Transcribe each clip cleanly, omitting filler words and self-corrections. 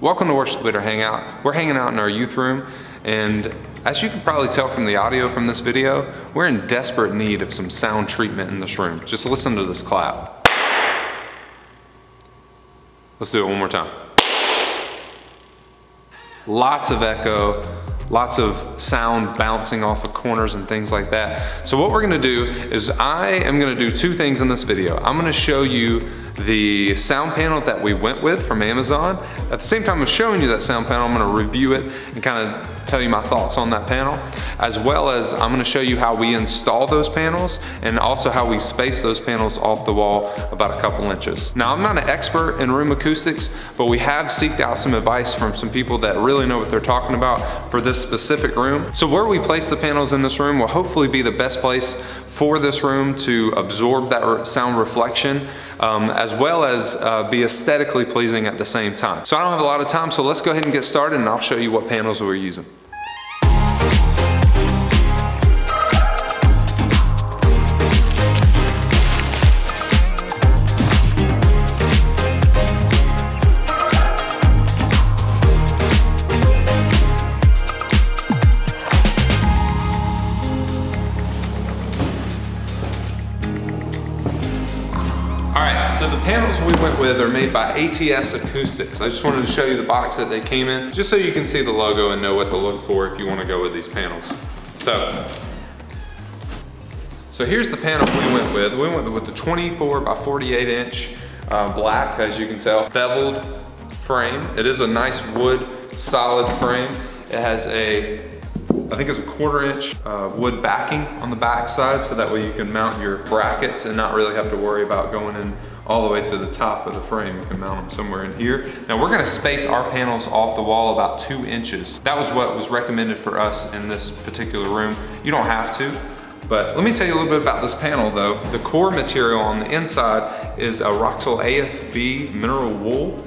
Welcome to Worship Leader Hangout. We're hanging out in our youth room, and as you can probably tell from the audio from this video, we're in desperate need of some sound treatment in this room. Just listen to this clap. Let's do it one more time. Lots of echo, lots of sound bouncing off of corners and things like that. So what we're gonna do is I am gonna do two things in this video. I'm gonna show you the sound panel that we went with from Amazon. At the same time of showing you that sound panel, I'm gonna review it and kind of tell you my thoughts on that panel, as well as I'm gonna show you how we install those panels and also how we space those panels off the wall about a couple inches. Now, I'm not an expert in room acoustics, but we have seeked out some advice from some people that really know what they're talking about for this specific room. So where we place the panels in this room will hopefully be the best place for this room to absorb that sound reflection, as well as be aesthetically pleasing at the same time. So I don't have a lot of time, so let's go ahead and get started and I'll show you what panels we're using. So the panels we went with are made by Acoustics. I just wanted to show you the box that they came in, just so you can see the logo and know what to look for if you want to go with these panels. So here's the panel we went with. We went with the 24 by 48 inch black, as you can tell, beveled frame. It is a nice wood solid frame. It has I think it's a 1/4 inch wood backing on the back side, so that way you can mount your brackets and not really have to worry about going in all the way to the top of the frame. You can mount them somewhere in here. Now we're gonna space our panels off the wall about 2 inches. That was what was recommended for us in this particular room. You don't have to, but let me tell you a little bit about this panel though. The core material on the inside is a Roxol AFB mineral wool.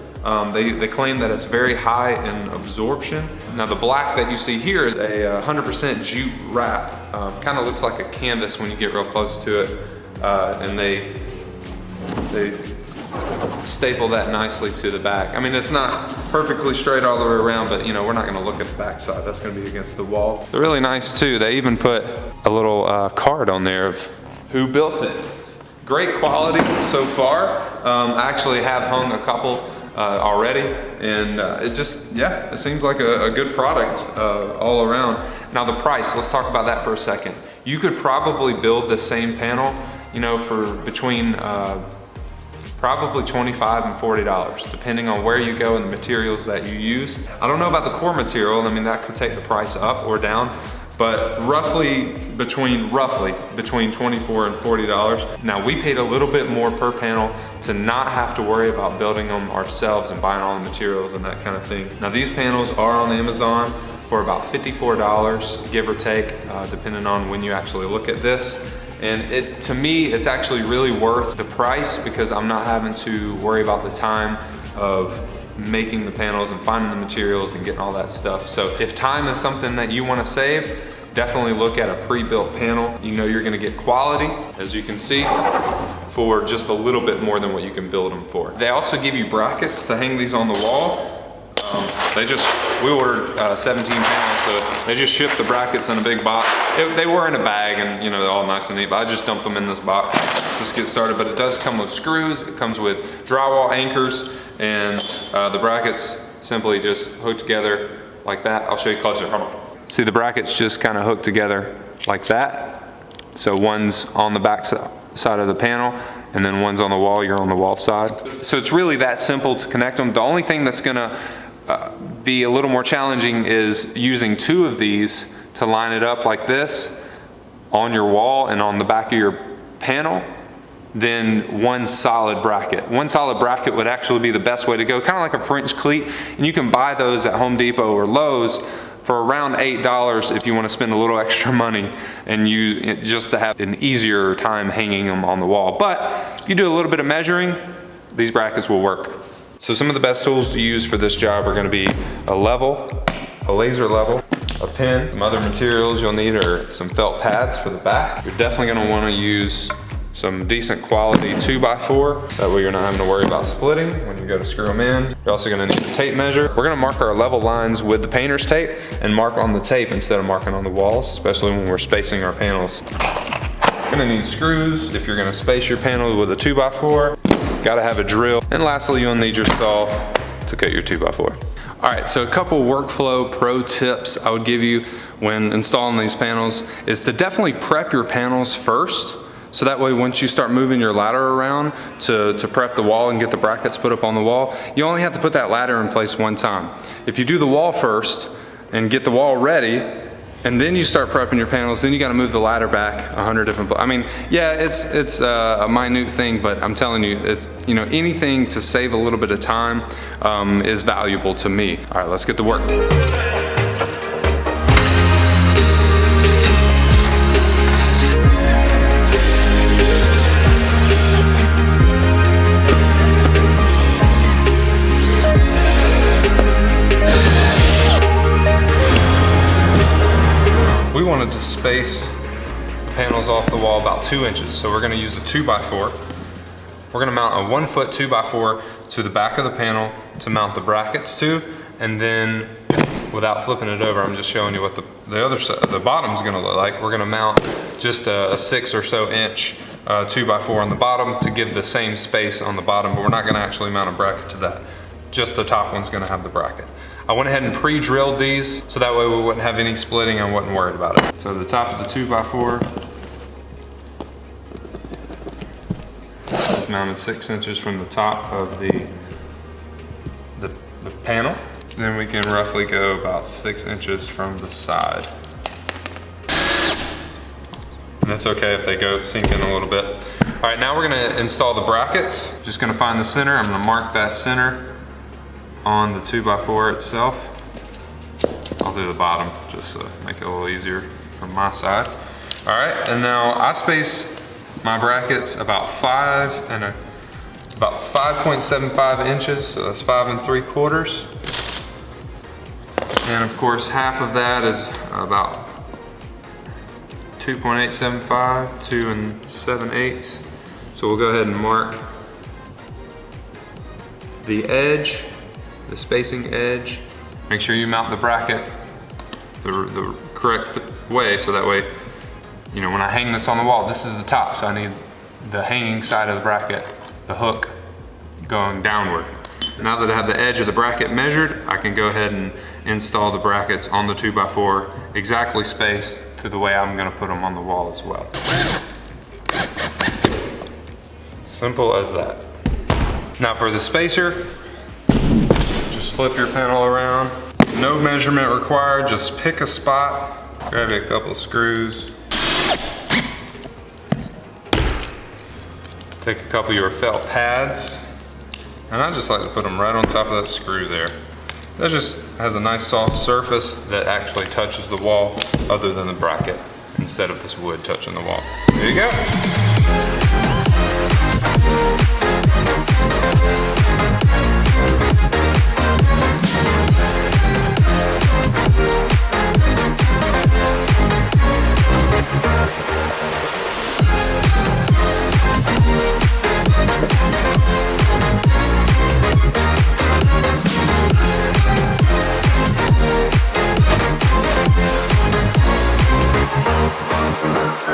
They claim that it's very high in absorption. Now the black that you see here is a 100% jute wrap. Kind of looks like a canvas when you get real close to it. And they staple that nicely to the back. I mean, it's not perfectly straight all the way around, but you know, we're not gonna look at the back side. That's gonna be against the wall. They're really nice too. They even put a little card on there of who built it. Great quality so far. I actually have hung a couple already, and it seems like a good product all around. Now the price, let's talk about that for a second. You could probably build the same panel, you know, for between probably $25 and $40, depending on where you go and the materials that you use. I don't know about the core material. I mean, that could take the price up or down, but roughly between $24 and $40. Now we paid a little bit more per panel to not have to worry about building them ourselves and buying all the materials and that kind of thing. Now these panels are on Amazon for about $54, give or take, depending on when you actually look at this. And to me, it's actually really worth the price because I'm not having to worry about the time of making the panels and finding the materials and getting all that stuff. So if time is something that you want to save, definitely look at a pre-built panel. You know you're gonna get quality, as you can see, for just a little bit more than what you can build them for. They also give you brackets to hang these on the wall. We ordered 17 panels, so they just shipped the brackets in a big box. They were in a bag and, you know, they're all nice and neat, but I just dumped them in this box just to get started. But it does come with screws, it comes with drywall anchors, and the brackets simply just hook together like that. I'll show you closer, hold on. See, the brackets just kind of hook together like that. So one's on the back side of the panel, and then one's on the wall, you're on the wall side. So it's really that simple to connect them. The only thing that's gonna be a little more challenging is using two of these to line it up like this on your wall and on the back of your panel, then one solid bracket. One solid bracket would actually be the best way to go, kind of like a French cleat, and you can buy those at Home Depot or Lowe's for around $8 if you want to spend a little extra money and use it just to have an easier time hanging them on the wall. But if you do a little bit of measuring, these brackets will work. So some of the best tools to use for this job are going to be a level, a laser level, a pin. Some other materials you'll need are some felt pads for the back. You're definitely going to want to use some decent quality 2x4. That way you're not having to worry about splitting when you go to screw them in. You're also gonna need a tape measure. We're gonna mark our level lines with the painter's tape and mark on the tape instead of marking on the walls, especially when we're spacing our panels. You're gonna need screws if you're gonna space your panels with a 2x4. Gotta have a drill. And lastly, you'll need your saw to cut your 2x4. All right, so a couple workflow pro tips I would give you when installing these panels is to definitely prep your panels first. So that way, once you start moving your ladder around to prep the wall and get the brackets put up on the wall, you only have to put that ladder in place one time. If you do the wall first and get the wall ready, and then you start prepping your panels, then you gotta move the ladder back 100 different places. I mean, yeah, it's a minute thing, but I'm telling you, it's, you know, anything to save a little bit of time is valuable to me. All right, let's get to work. We wanted to space the panels off the wall about 2 inches. So we're gonna use a 2x4. We're gonna mount a 1 foot 2x4 to the back of the panel to mount the brackets to. And then without flipping it over, I'm just showing you what the other side, the bottom's gonna look like. We're gonna mount just a 6 or so inch 2x4 on the bottom to give the same space on the bottom, but we're not gonna actually mount a bracket to that. Just the top one's gonna have the bracket. I went ahead and pre-drilled these so that way we wouldn't have any splitting. I wasn't worried about it. So the top of the 2x4 is mounted 6 inches from the top of the panel. Then we can roughly go about 6 inches from the side. And it's okay if they go sink in a little bit. All right, now we're gonna install the brackets. Just gonna find the center. I'm gonna mark that center on the 2x4 itself. I'll do the bottom just to make it a little easier from my side. All right, and now I space my brackets about 5.75 inches, so that's 5 3/4. And of course, half of that is about 2.875, 2 7/8. So we'll go ahead and mark the edge, the spacing edge. Make sure you mount the bracket the correct way, so that way, you know, when I hang this on the wall, this is the top, so I need the hanging side of the bracket, the hook, going downward. Now that I have the edge of the bracket measured, I can go ahead and install the brackets on the 2x4 exactly spaced to the way I'm gonna put them on the wall as well. Simple as that. Now for the spacer, just flip your panel around. No measurement required, just pick a spot, grab a couple screws. Take a couple of your felt pads, and I just like to put them right on top of that screw there. That just has a nice soft surface that actually touches the wall other than the bracket, instead of this wood touching the wall. There you go.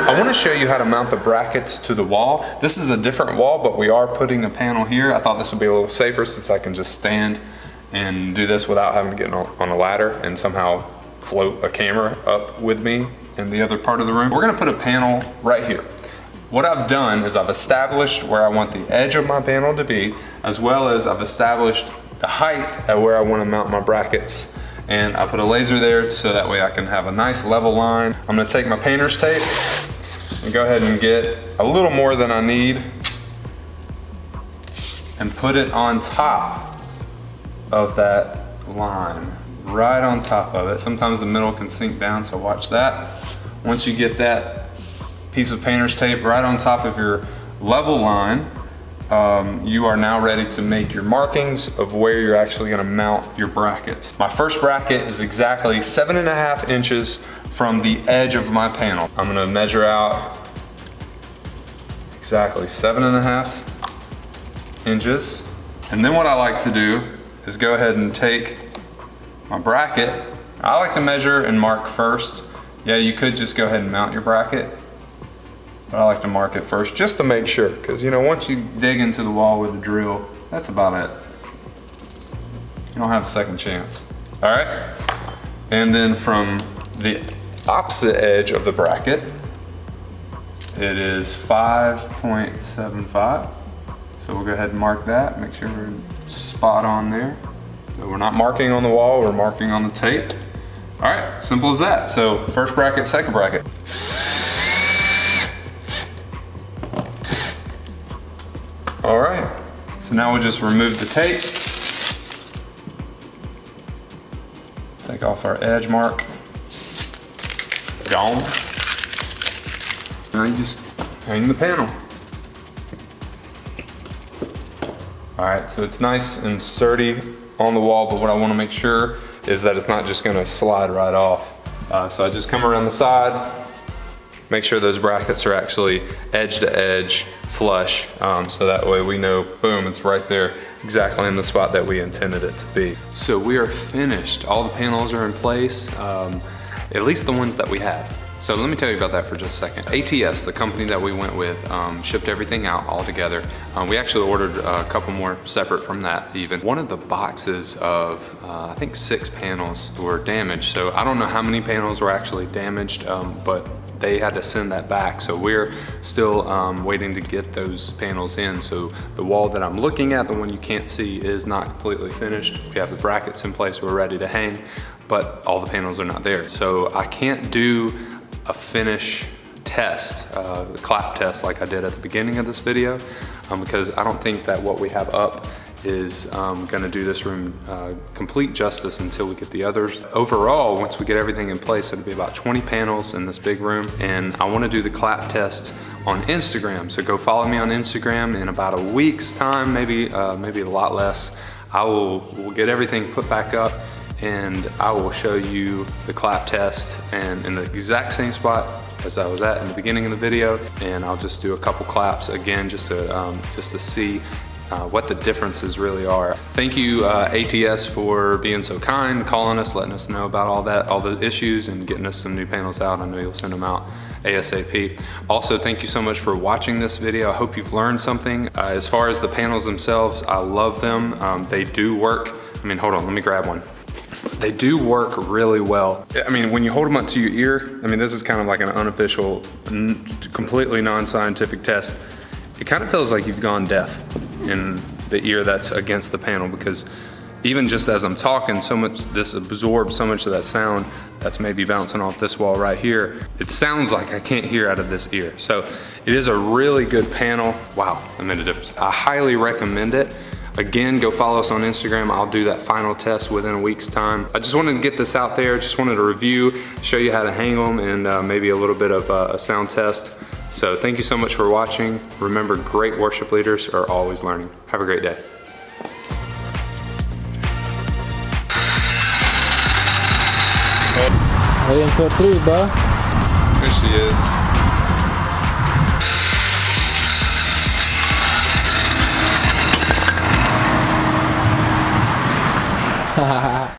I want to show you how to mount the brackets to the wall. This is a different wall, but we are putting a panel here. I thought this would be a little safer since I can just stand and do this without having to get on a ladder and somehow float a camera up with me in the other part of the room. We're gonna put a panel right here. What I've done is I've established where I want the edge of my panel to be, as well as I've established the height at where I want to mount my brackets. And I put a laser there so that way I can have a nice level line. I'm gonna take my painter's tape and go ahead and get a little more than I need and put it on top of that line, right on top of it. Sometimes the middle can sink down, so watch that. Once you get that piece of painter's tape right on top of your level line, you are now ready to make your markings of where you're actually gonna mount your brackets. My first bracket is exactly 7.5 inches from the edge of my panel. I'm gonna measure out exactly 7.5 inches. And then what I like to do is go ahead and take my bracket. I like to measure and mark first. Yeah, you could just go ahead and mount your bracket, but I like to mark it first just to make sure, because you know, once you dig into the wall with the drill, that's about it. You don't have a second chance. All right, and then from the opposite edge of the bracket, it is 5.75. So we'll go ahead and mark that, make sure we're spot on there. So we're not marking on the wall, we're marking on the tape. All right, simple as that. So first bracket, second bracket. All right, so now we'll just remove the tape. Take off our edge mark. Gone. Now you just hang the panel. All right, so it's nice and sturdy on the wall, but what I want to make sure is that it's not just gonna slide right off. So I just come around the side, make sure those brackets are actually edge to edge flush, so that way we know, boom, it's right there, exactly in the spot that we intended it to be. So we are finished. All the panels are in place, at least the ones that we have. So let me tell you about that for just a second. ATS, the company that we went with, shipped everything out all together. We actually ordered a couple more separate from that even. One of the boxes of, I think 6 panels were damaged. So I don't know how many panels were actually damaged, but they had to send that back. So we're still waiting to get those panels in. So the wall that I'm looking at, the one you can't see, is not completely finished. We have the brackets in place, we're ready to hang, but all the panels are not there. So I can't do a finish test, the clap test like I did at the beginning of this video, because I don't think that what we have up is gonna do this room complete justice until we get the others. Overall, once we get everything in place, it'll be about 20 panels in this big room, and I wanna do the clap test on Instagram. So go follow me on Instagram. In about a week's time, maybe a lot less, we'll get everything put back up, and I will show you the clap test and in the exact same spot as I was at in the beginning of the video, and I'll just do a couple claps again just to see what the differences really are. Thank you ATS for being so kind, calling us, letting us know about all the issues, and getting us some new panels out. I know you'll send them out ASAP. Also, thank you so much for watching this video. I hope you've learned something. As far as the panels themselves, I love them. They do work. I mean, hold on, let me grab one. They do work really well. I mean, when you hold them up to your ear, I mean, this is kind of like an unofficial, completely non-scientific test. It kind of feels like you've gone deaf in the ear that's against the panel, because even just as I'm talking, so much, this absorbs so much of that sound that's maybe bouncing off this wall right here. It sounds like I can't hear out of this ear. So it is a really good panel. Wow, that made a difference. I highly recommend it. Again, go follow us on Instagram. I'll do that final test within a week's time. I just wanted to get this out there. Just wanted to review, show you how to hang them, and maybe a little bit of a sound test. So thank you so much for watching. Remember, great worship leaders are always learning. Have a great day. I didn't put through, bro. There she is.